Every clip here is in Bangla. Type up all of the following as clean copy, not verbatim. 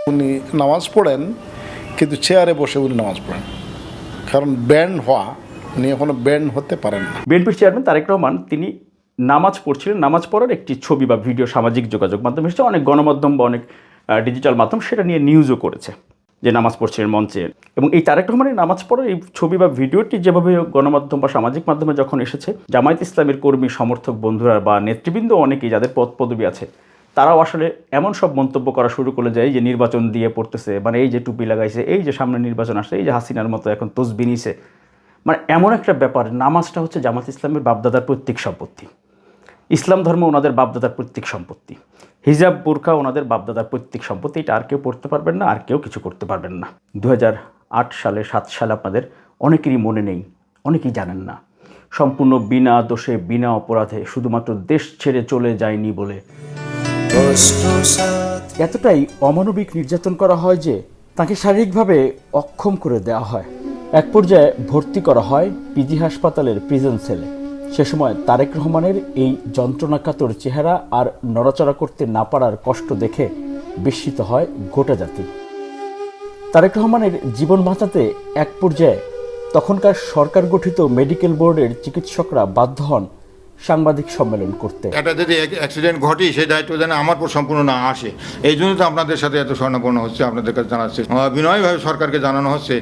উনি নামাজ পড়েন কিন্তু চেয়ারে বসে উনি নামাজ পড়েন, কারণ ব্যান্ড হওয়া উনি এখনো ব্যান্ড হতে পারেন না। বিএনপির চেয়ারম্যান তারেক রহমান তিনি নামাজ পড়ছিলেন, নামাজ পড়ার একটি ছবি বা ভিডিও সামাজিক যোগাযোগ মাধ্যম এসেছে, অনেক গণমাধ্যম বা অনেক ডিজিটাল মাধ্যম সেটা নিয়ে নিউজও করেছে যে নামাজ পড়ছিলেন মঞ্চে। এবং এই তারেক রহমানের নামাজ পড়ার এই ছবি বা ভিডিওটি যেভাবে গণমাধ্যম বা সামাজিক মাধ্যমে যখন এসেছে, জামায়াত ইসলামের কর্মী সমর্থক বন্ধুরা বা নেতৃবৃন্দ অনেকেই যাদের পদ পদবি আছে তারাও আসলে এমন সব মন্তব্য করা শুরু করে যায় যে নির্বাচন দিয়ে পড়তেছে, মানে এই যে টুপি লাগাইছে, এই যে সামনে নির্বাচন আসছে, এই যে হাসিনার মতো এখন তসবি নিছে, মানে এমন একটা ব্যাপার। নামাজটা হচ্ছে জামাত ইসলামের বাপদাদার পৈতৃক সম্পত্তি, ইসলাম ধর্ম ওনাদের বাপদাদার পৈতৃক সম্পত্তি, হিজাব বোরকা ওনাদের বাপদাদার পৈতৃক সম্পত্তি। এটা আর কেউ পড়তে পারবেন না, আর কেউ কিছু করতে পারবেন না। 2008 সালে 7 সালে আপনাদের অনেকেরই মনে নেই, অনেকেই জানেন না, সম্পূর্ণ বিনা দোষে বিনা অপরাধে শুধুমাত্র দেশ ছেড়ে চলে যায়নি বলে এতটাই অমানবিক নির্যাতন করা হয় যে তাকে শারীরিকভাবে অক্ষম করে দেওয়া হয়। এক পর্যায়ে ভর্তি করা হয় পিজি হাসপাতালের প্রিজন সেলে। সে সময় তারেক রহমানের এই যন্ত্রণাকাতর চেহারা আর নড়াচড়া করতে না পারার কষ্ট দেখে বিস্মিত হয় গোটা জাতি। তারেক রহমানের জীবন বাঁচাতে এক পর্যায়ে তখনকার সরকার গঠিত মেডিকেল বোর্ডের চিকিৎসকরা বাধ্য হন সাংবাদিক সম্মেলন করতে। এটা যদি অ্যাক্সিডেন্ট ঘটে সেই দায়িত্ব যেন আমার উপর সম্পূর্ণ না আসে, এই জন্য তো আপনাদের সাথে এত স্বর্ণপূর্ণ হচ্ছে, আপনাদের কাছে জানাচ্ছে, বিনয়ভাবে সরকারকে জানানো হচ্ছে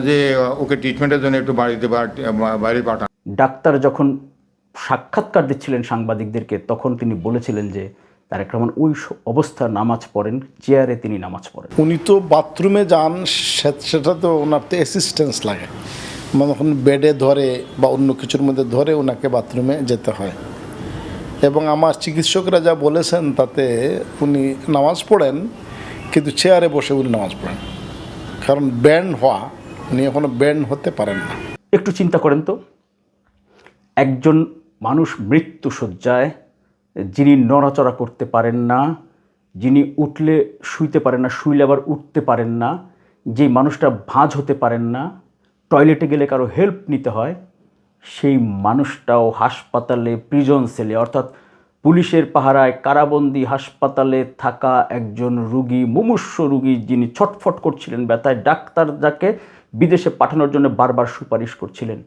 যে ওকে ট্রিটমেন্টের জন্য একটু বাইরে পাঠান। ডাক্তার যখন সাক্ষাৎকার দিচ্ছিলেন সাংবাদিকদেরকে তখন তিনি বলেছিলেন যে তারেক রহমান ওই অবস্থার নামাজ পড়েন, চেয়ারে তিনি নামাজ পড়েন। উনি তো বাথরুমে যান, সেটা তো ওনার তো অ্যাসিস্ট্যান্স লাগে, মানে বেডে ধরে বা অন্য কিছুর মধ্যে ধরে ওনাকে বাথরুমে যেতে হয়। এবং আমার চিকিৎসকরা যা বলেছেন তাতে উনি নামাজ পড়েন কিন্তু চেয়ারে বসে উনি নামাজ পড়েন, কারণ ব্যান্ড হওয়া উনি এখনো ব্যান্ড হতে পারেন না। একটু চিন্তা করেন তো, একজন মানুষ মৃত্যু শয্যায়, যিনি নড়াচড়া করতে পারেন না, যিনি উঠলে শুইতে পারেন না, শুইলে আবার উঠতে পারেন না, যেই মানুষটা ভাঁজ হতে পারেন না, টয়লেটে গেলে কারো হেল্প নিতে হয়, সেই মানুষটাও হাসপাতালে প্রিজন সেলে অর্থাৎ পুলিশের পাহারায় কারাবন্দি হাসপাতালে থাকা একজন রুগী, মুমূর্ষু রুগী, যিনি ছটফট করছিলেন ব্যথায়, ডাক্তার যাকে বিদেশে পাঠানোর জন্য বারবার সুপারিশ করছিলেন,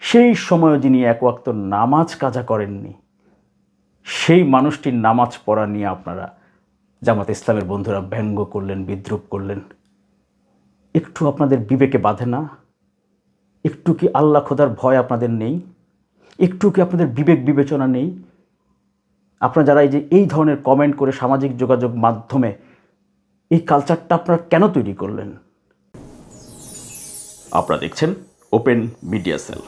সেই সময় যিনি এক ওয়াক্ত নামাজ কাজা করেননি, সেই মানুষটির নামাজ পড়া নিয়ে আপনারা জামাত ইসলামের বন্ধুরা ব্যঙ্গ করলেন, বিদ্রূপ করলেন। একটু আপনাদের বিবেকে বাঁধে না? একটু কি আল্লাহ খোদার ভয় আপনাদের নেই? একটু কি আপনাদের বিবেক বিবেচনা নেই? আপনারা যারা এই ধরনের কমেন্ট করে সামাজিক যোগাযোগ মাধ্যমে এই কালচারটা আপনারা কেন তৈরি করলেন? আপনারা দেখছেন ওপেন মিডিয়া সেল।